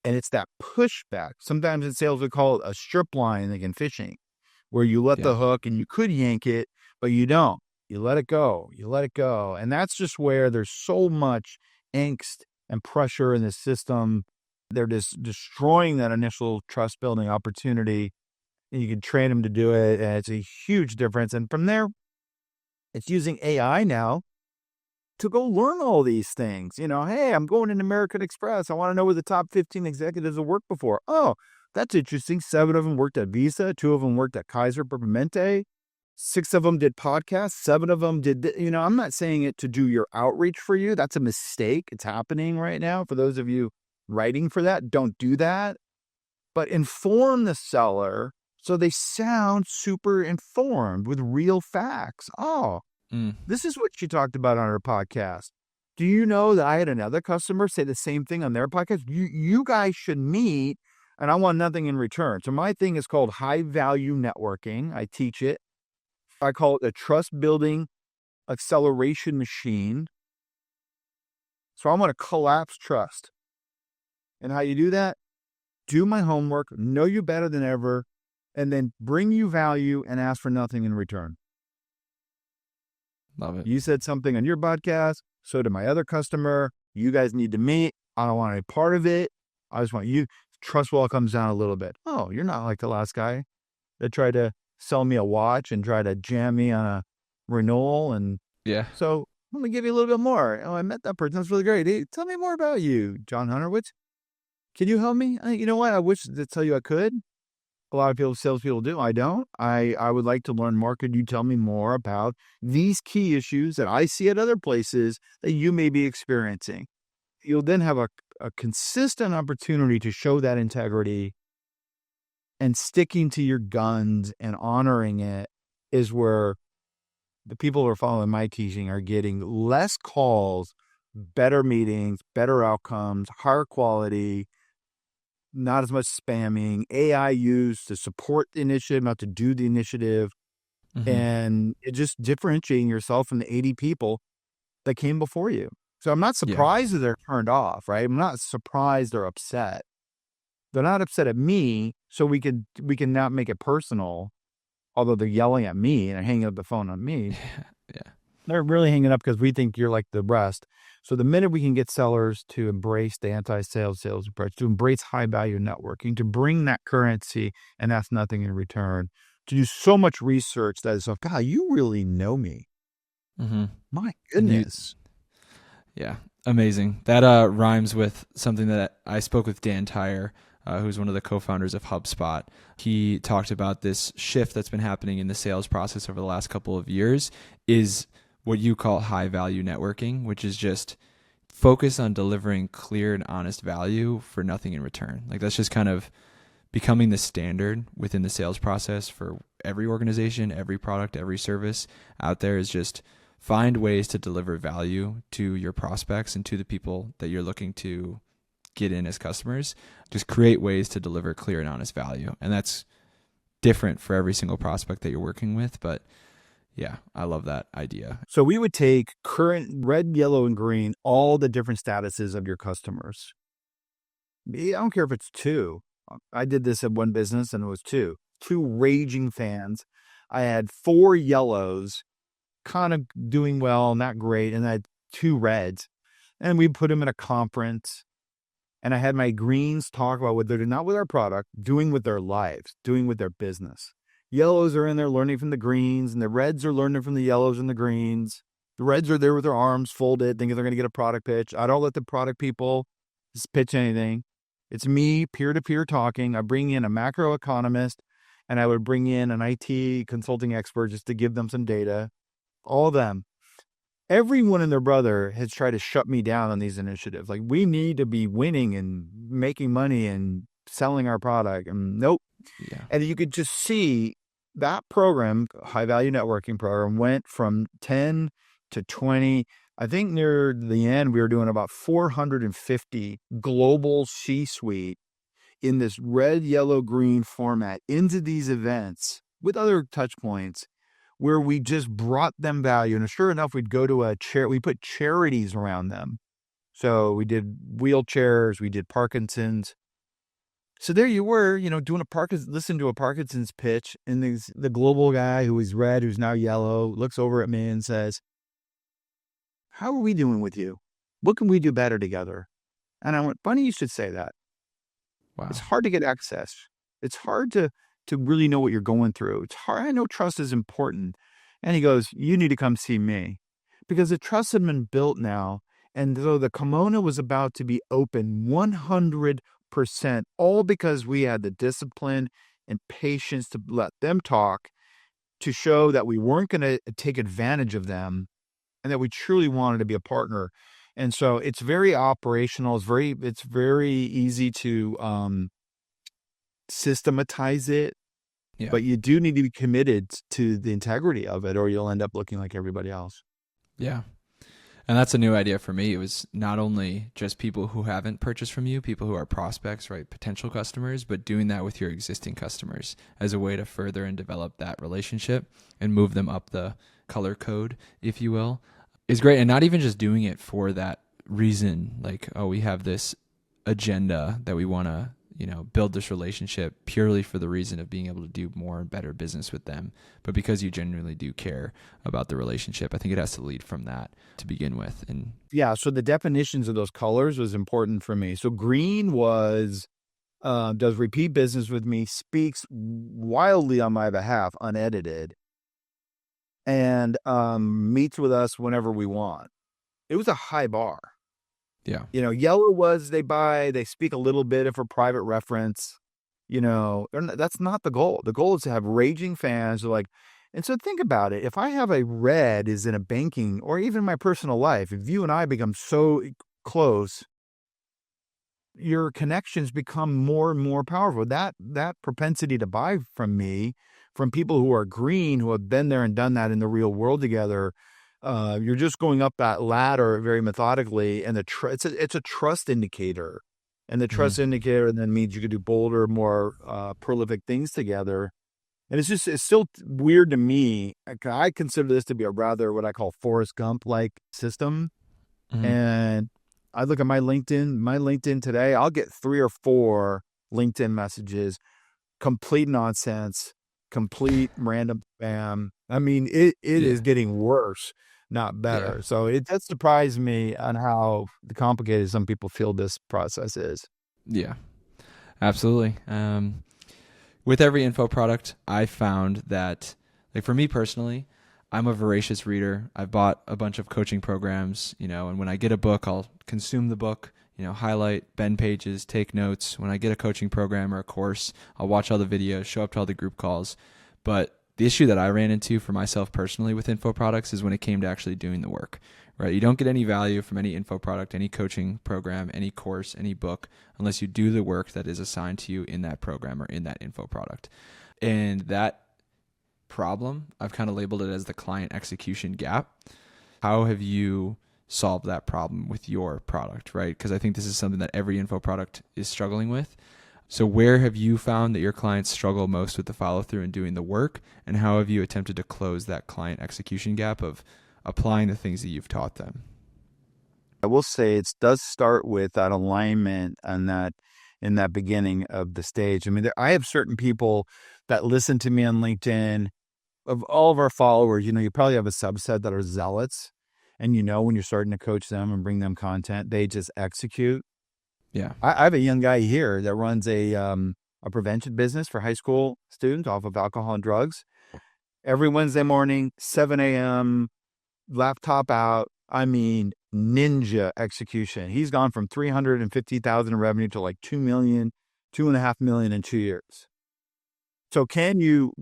And it's that pushback. Sometimes in sales, we call it a strip line, like in fishing, where you let Yeah. the hook and you could yank it, but you don't. You let it go. You let it go. And that's just where there's so much angst and pressure in the system. They're just destroying that initial trust building opportunity. And you can train them to do it. And it's a huge difference. And from there, it's using AI now to go learn all these things. Hey, I'm going in American Express. I want to know where the top 15 executives have worked before. Oh, that's interesting. 7 of them worked at Visa. 2 of them worked at Kaiser Permanente. 6 of them did podcasts. 7 of them did, I'm not saying it to do your outreach for you. That's a mistake. It's happening right now. For those of you writing for that, don't do that. But inform the seller so they sound super informed with real facts. Oh, this is what she talked about on her podcast. Do you know that I had another customer say the same thing on their podcast? You guys should meet, and I want nothing in return. So my thing is called high value networking. I teach it. I call it the trust building acceleration machine. So I want to collapse trust. And how you do that? Do my homework, know you better than ever, and then bring you value and ask for nothing in return. Love it. You said something on your podcast. So did my other customer. You guys need to meet. I don't want any part of it. I just want you. Trust wall comes down a little bit. Oh, you're not like the last guy that tried to sell me a watch and try to jam me on a renewal. And Yeah. so I'm going to give you a little bit more. Oh, I met that person. That's really great. Hey, tell me more about you, Jon Hunter. Can you help me? You know what? I wish to tell you I could. A lot of salespeople do. I don't. I would like to learn more. Could you tell me more about these key issues that I see at other places that you may be experiencing? You'll then have a consistent opportunity to show that integrity, and sticking to your guns and honoring it is where the people who are following my teaching are getting less calls, better meetings, better outcomes, higher quality, not as much spamming, AI used to support the initiative, not to do the initiative, and it just differentiating yourself from the 80 people that came before you. So I'm not surprised that they're turned off, right? I'm not surprised they're upset. They're not upset at me, so we can not make it personal, although they're yelling at me and hanging up the phone on me. Yeah. They're really hanging up because we think you're like the rest. So the minute we can get sellers to embrace the anti-sales approach, to embrace high-value networking, to bring that currency and ask nothing in return, to do so much research that is, God, you really know me. My goodness. Yeah, amazing. That rhymes with something that I spoke with Dan Tyre, who's one of the co-founders of HubSpot. He talked about this shift that's been happening in the sales process over the last couple of years is what you call high-value networking, which is just focus on delivering clear and honest value for nothing in return. Like that's just kind of becoming the standard within the sales process for every organization, every product, every service out there is just find ways to deliver value to your prospects and to the people that you're looking to get in as customers. Just create ways to deliver clear and honest value. And that's different for every single prospect that you're working with. But yeah, I love that idea. So we would take current red, yellow, and green, all the different statuses of your customers. I don't care if it's 2. I did this at one business and it was 2 raging fans. I had 4 yellows kind of doing well, not great. And I had 2 reds, and we put them in a conference, and I had my greens talk about what they're doing, not with our product, doing with their lives, doing with their business. Yellows are in there learning from the greens, and the reds are learning from the yellows and the greens. The reds are there with their arms folded, thinking they're going to get a product pitch. I don't let the product people just pitch anything. It's me peer-to-peer talking. I bring in a macroeconomist, and I would bring in an IT consulting expert just to give them some data. All of them. Everyone and their brother has tried to shut me down on these initiatives. Like, we need to be winning and making money and selling our product. And nope. Yeah. And you could just see that program, high value networking program, went from 10 to 20. I think near the end, we were doing about 450 global C-suite in this red, yellow, green format into these events with other touch points, where we just brought them value. And sure enough, we'd go to we put charities around them. So we did wheelchairs, we did Parkinson's. So there you were, doing listen to a Parkinson's pitch, and the global guy who was red, who's now yellow, looks over at me and says, "How are we doing with you? What can we do better together?" And I went, "Funny you should say that. Wow. It's hard to get access. It's hard to really know what you're going through. It's hard. I know trust is important." And he goes, "You need to come see me," because the trust had been built now. And so the kimono was about to be open 100%, all because we had the discipline and patience to let them talk, to show that we weren't going to take advantage of them, and that we truly wanted to be a partner. And so it's very operational. It's very easy to systematize it, Yeah. but you do need to be committed to the integrity of it, or you'll end up looking like everybody else. Yeah. And that's a new idea for me. It was not only just people who haven't purchased from you, people who are prospects, right, potential customers, but doing that with your existing customers as a way to further and develop that relationship and move them up the color code, if you will, is great. And not even just doing it for that reason, like, oh, we have this agenda that we want to, build this relationship purely for the reason of being able to do more and better business with them, but because you genuinely do care about the relationship. I think it has to lead from that to begin with. And yeah, so the definitions of those colors was important for me. So green was does repeat business with me, speaks wildly on my behalf, unedited, and meets with us whenever we want. It was a high bar. yeah. Yellow was they speak a little bit for private reference. That's not the goal. The goal is to have raging fans who and so think about it. If I have a red is in a banking or even my personal life, if you and I become so close, your connections become more and more powerful. That propensity to buy from me, from people who are green, who have been there and done that in the real world together, you're just going up that ladder very methodically, and it's a trust indicator, and the trust indicator then means you could do bolder, more prolific things together. And it's still weird to me. I consider this to be a rather what I call Forrest Gump like system. And I look at my LinkedIn today, I'll get 3 or 4 LinkedIn messages, complete nonsense, complete random spam. I mean, it is getting worse, not better. Yeah. So it does surprise me on how complicated some people feel this process is. Yeah, absolutely. With every info product, I found that, like, for me personally, I'm a voracious reader. I've bought a bunch of coaching programs, and when I get a book, I'll consume the book, highlight, bend pages, take notes. When I get a coaching program or a course, I'll watch all the videos, show up to all the group calls. But the issue that I ran into for myself personally with info products is when it came to actually doing the work, right? You don't get any value from any info product, any coaching program, any course, any book, unless you do the work that is assigned to you in that program or in that info product. And that problem, I've kind of labeled it as the client execution gap. How have you solved that problem with your product, right? Because I think this is something that every info product is struggling with. So where have you found that your clients struggle most with the follow through and doing the work? And how have you attempted to close that client execution gap of applying the things that you've taught them? I will say it does start with that alignment and that in that beginning of the stage. I mean, I have certain people that listen to me on LinkedIn. Of all of our followers, you probably have a subset that are zealots, and when you're starting to coach them and bring them content, they just execute. Yeah. I have a young guy here that runs a prevention business for high school students off of alcohol and drugs. Every Wednesday morning, 7 a.m., laptop out. I mean, ninja execution. He's gone from 350,000 in revenue to like 2 million, 2.5 million in 2 years. So can you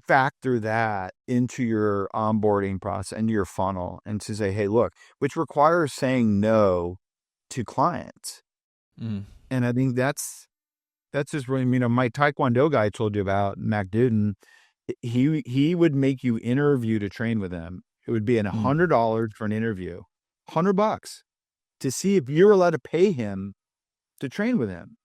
factor that into your onboarding process and your funnel and to say, hey, look, which requires saying no to clients. And I think that's just really, my Taekwondo guy I told you about, Mac Duden, he would make you interview to train with him. It would be $100 for an interview, $100 to see if you're allowed to pay him to train with him.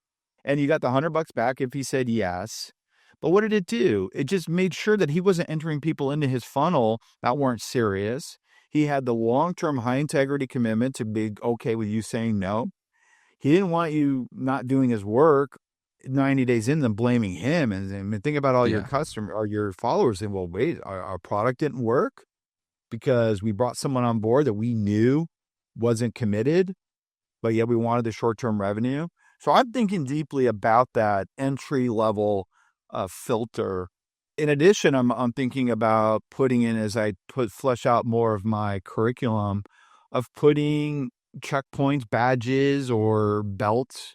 And you got the $100 back if he said yes. But what did it do? It just made sure that he wasn't entering people into his funnel that weren't serious. He had the long-term high integrity commitment to be okay with you saying no. He didn't want you not doing his work 90 days in, then blaming him. And think about all your Yeah. customers or your followers saying, well, wait, our product didn't work because we brought someone on board that we knew wasn't committed, but yet we wanted the short-term revenue. So I'm thinking deeply about that entry level filter. In addition, I'm thinking about putting in, as I flesh out more of my curriculum, of putting checkpoints, badges, or belts,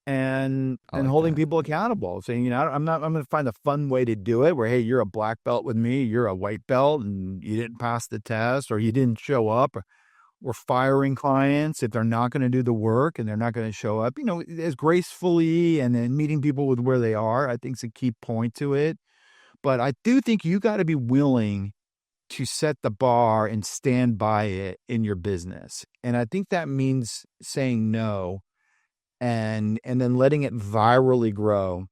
and I like holding that. people accountable, saying, I'm going to find a fun way to do it where, hey, you're a black belt with me, you're a white belt, and you didn't pass the test, or you didn't show up. We're firing clients if they're not going to do the work and they're not going to show up, as gracefully, and then meeting people with where they are, I think is a key point to it. But I do think you got to be willing to set the bar and stand by it in your business. And I think that means saying no and then letting it virally grow,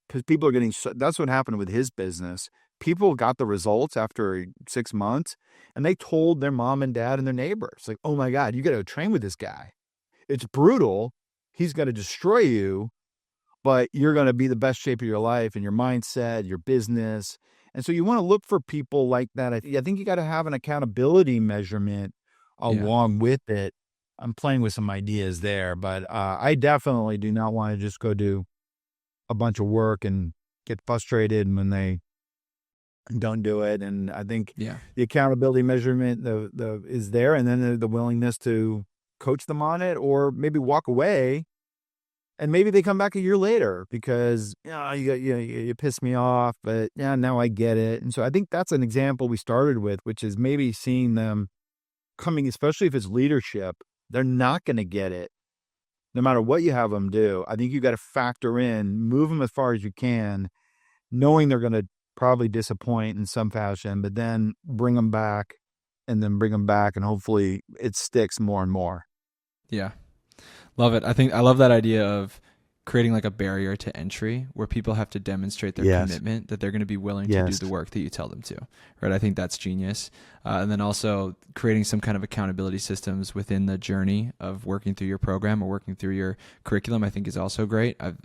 because people are getting, that's what happened with his business. People got the results after 6 months and they told their mom and dad and their neighbors, like, oh my God, you got to train with this guy. It's brutal. He's going to destroy you, but you're going to be the best shape of your life and your mindset, your business. And so you want to look for people like that. I think you got to have an accountability measurement Yeah. along with it. I'm playing with some ideas there, but I definitely do not want to just go do a bunch of work and get frustrated when they don't do it. And I think Yeah. the accountability measurement is there, and then the willingness to coach them on it, or maybe walk away. And maybe they come back a year later because you pissed me off, but yeah, now I get it. And so I think that's an example we started with, which is maybe seeing them coming, especially if it's leadership, they're not going to get it no matter what you have them do. I think you got to factor in, move them as far as you can, knowing they're going to probably disappoint in some fashion, but then bring them back and hopefully it sticks more and more. Yeah. Love it. I love that idea of creating like a barrier to entry where people have to demonstrate their Yes. commitment that they're going to be willing to do Yes. the work that you tell them to. Right. I think that's genius. And then also creating some kind of accountability systems within the journey of working through your program or working through your curriculum, I think is also great. I've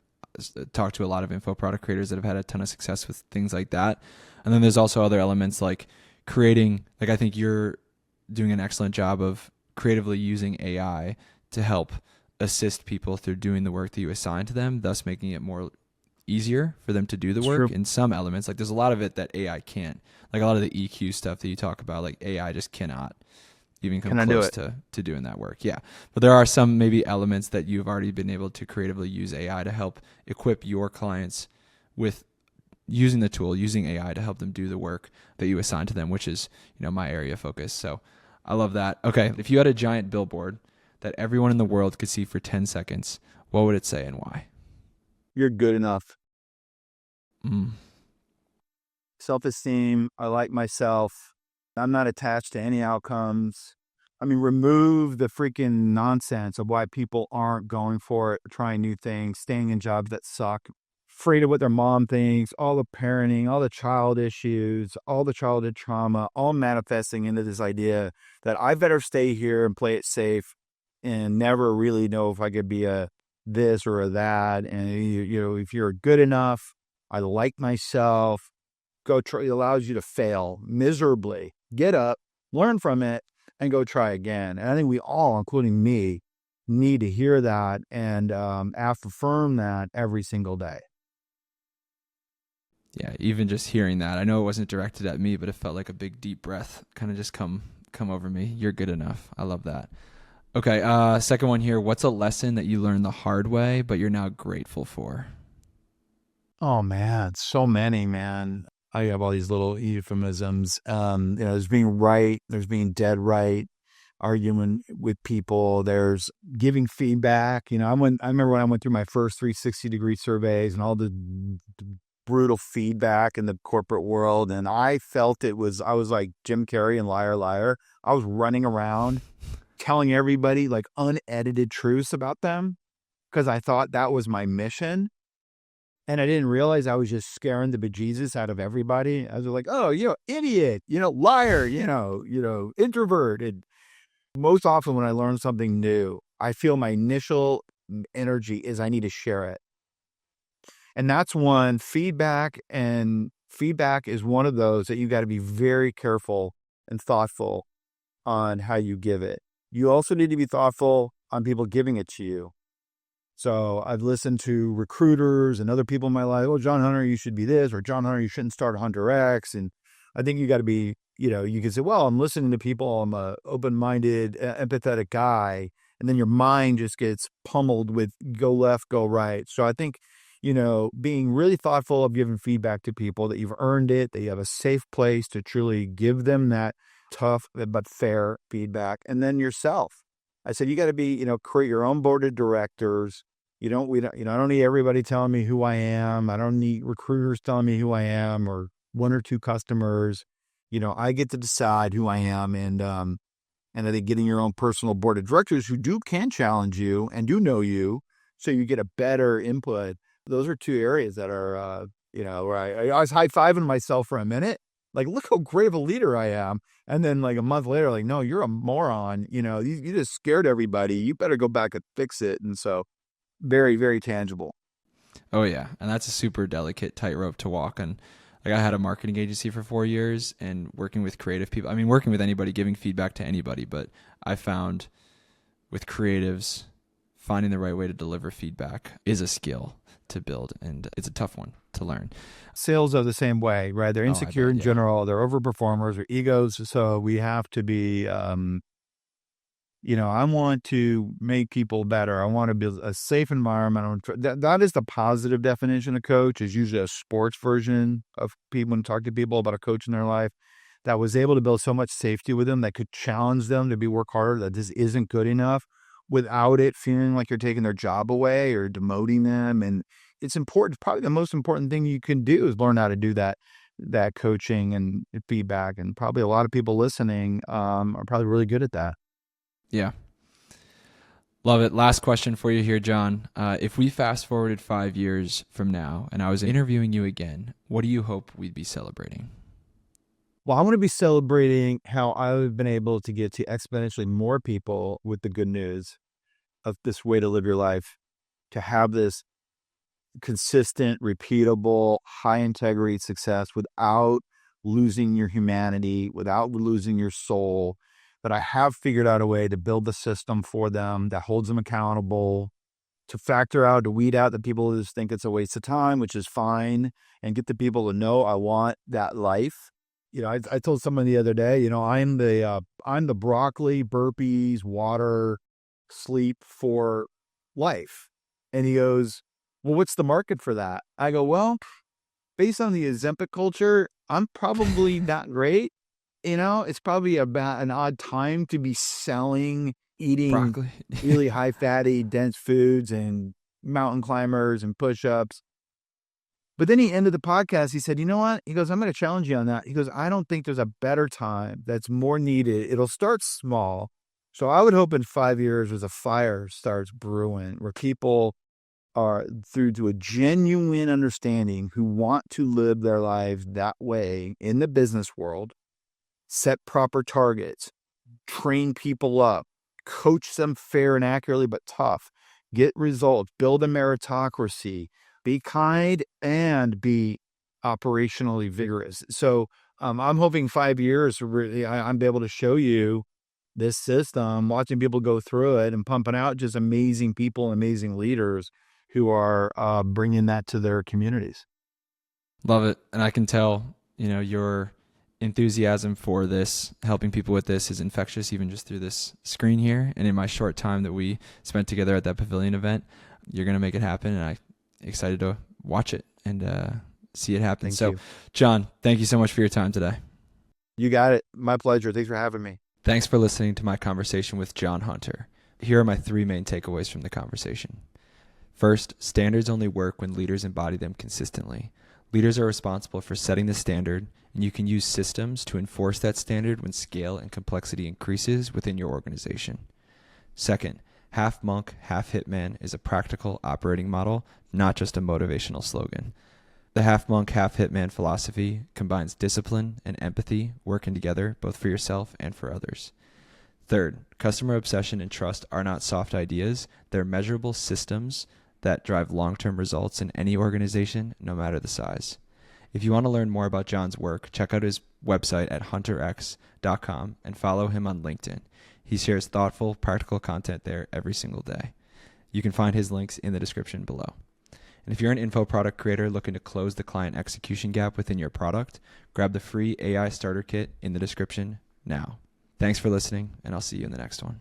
talked to a lot of info product creators that have had a ton of success with things like that. And then there's also other elements like creating, like I think you're doing an excellent job of creatively using AI to help assist people through doing the work that you assign to them, thus making it more easier for them to do the It's work true. in some elements. Like there's a lot of it that AI can't. Like a lot of the EQ stuff that you talk about, like AI just cannot even come Can I do close it? to doing that work. Yeah. But there are some maybe elements that you've already been able to creatively use AI to help equip your clients with using the tool, using AI to help them do the work that you assign to them, which is, my area of focus. So I love that. Okay. If you had a giant billboard that everyone in the world could see for 10 seconds, what would it say and why? You're good enough. Mm. Self-esteem. I like myself. I'm not attached to any outcomes. I mean, remove the freaking nonsense of why people aren't going for it, trying new things, staying in jobs that suck, afraid of what their mom thinks, all the parenting, all the child issues, all the childhood trauma, all manifesting into this idea that I better stay here and play it safe and never really know if I could be a this or a that. And, if you're good enough, I like myself, go try. It allows you to fail miserably, get up, learn from it, and go try again. And I think we all, including me, need to hear that and affirm that every single day. Yeah, even just hearing that, I know it wasn't directed at me, but it felt like a big deep breath kind of just come over me. You're good enough. I love that. Okay, second one here. What's a lesson that you learned the hard way, but you're now grateful for? Oh man, so many, man. I have all these little euphemisms. There's being right, there's being dead right, arguing with people, there's giving feedback. I remember when I went through my first 360-degree surveys and all the brutal feedback in the corporate world, and I felt I was like Jim Carrey and Liar Liar. I was running around telling everybody like unedited truths about them because I thought that was my mission. And I didn't realize I was just scaring the bejesus out of everybody. I was like, oh, idiot, liar, introvert. And most often when I learn something new, I feel my initial energy is I need to share it. And that's one feedback is one of those that you got to be very careful and thoughtful on how you give it. You also need to be thoughtful on people giving it to you. So I've listened to recruiters and other people in my life. Oh, Jon Hunter, you should be this, or Jon Hunter, you shouldn't start Hunter X. And I think you got to be, you can say, well, I'm listening to people. I'm a open-minded, empathetic guy. And then your mind just gets pummeled with go left, go right. So I think, being really thoughtful of giving feedback to people, that you've earned it, that you have a safe place to truly give them that tough but fair feedback. And then yourself. I said, you got to be, create your own board of directors. I don't need everybody telling me who I am. I don't need recruiters telling me who I am, or one or two customers. I get to decide who I am. And I think getting your own personal board of directors who can challenge you and do know you, so you get a better input. Those are two areas that are, where I was high-fiving myself for a minute. Like, look how great of a leader I am. And then like a month later, like, no, you're a moron. You just scared everybody. You better go back and fix it. And so very, very tangible. Oh yeah. And that's a super delicate tightrope to walk. And like, I had a marketing agency for 4 years, and working with creative people, working with anybody, giving feedback to anybody, but I found with creatives, finding the right way to deliver feedback is a skill to build, and it's a tough one to learn. Sales are the same way, right? They're insecure in general. They're overperformers or egos. So we have to be, I want to make people better. I want to build a safe environment. That is the positive definition of coach, is usually a sports version of people, when talk to people about a coach in their life that was able to build so much safety with them that could challenge them to work harder, that this isn't good enough, without it feeling like you're taking their job away or demoting them. And it's important. Probably the most important thing you can do is learn how to do that coaching and feedback. And probably a lot of people listening are probably really good at that. Yeah. Love it. Last question for you here, Jon. If we fast forwarded 5 years from now and I was interviewing you again, what do you hope we'd be celebrating? Well, I want to be celebrating how I've been able to get to exponentially more people with the good news of this way to live your life, to have this consistent, repeatable, high integrity success without losing your humanity, without losing your soul. But I have figured out a way to build the system for them that holds them accountable, to weed out the people who just think it's a waste of time, which is fine, and get the people to know I want that life. I told someone the other day, I'm the broccoli, burpees, water, sleep for life. And he goes, well, what's the market for that? I go, well, based on the Ozempic culture, I'm probably not great. It's probably about an odd time to be eating broccoli. Really high fatty, dense foods and mountain climbers and push-ups. But then he ended the podcast. He said, you know what? He goes, I'm going to challenge you on that. He goes, I don't think there's a better time that's more needed. It'll start small. So I would hope in 5 years as a fire starts brewing, where people are, through to a genuine understanding, who want to live their lives that way in the business world, set proper targets, train people up, coach them fair and accurately, but tough, get results, build a meritocracy, be kind, and be operationally vigorous. So I'm hoping 5 years, really, I'm be able to show you this system, watching people go through it and pumping out just amazing people, amazing leaders who are bringing that to their communities. Love it. And I can tell, your enthusiasm for this, helping people with this, is infectious, even just through this screen here. And in my short time that we spent together at that pavilion event, you're going to make it happen. And I'm excited to watch it and see it happen. Thank you. Jon, thank you so much for your time today. You got it. My pleasure. Thanks for having me. Thanks for listening to my conversation with Jon Hunter. Here are my 3 main takeaways from the conversation. First, standards only work when leaders embody them consistently. Leaders are responsible for setting the standard, and you can use systems to enforce that standard when scale and complexity increases within your organization. Second, Half monk, half hitman is a practical operating model, not just a motivational slogan. The half monk, half hitman philosophy combines discipline and empathy working together both for yourself and for others. Third, customer obsession and trust are not soft ideas. They're measurable systems that drive long-term results in any organization, no matter the size. If you want to learn more about Jon's work, check out his website at hunterx.com and follow him on LinkedIn. He shares thoughtful, practical content there every single day. You can find his links in the description below. And if you're an info product creator looking to close the client execution gap within your product, grab the free AI starter kit in the description now. Thanks for listening, and I'll see you in the next one.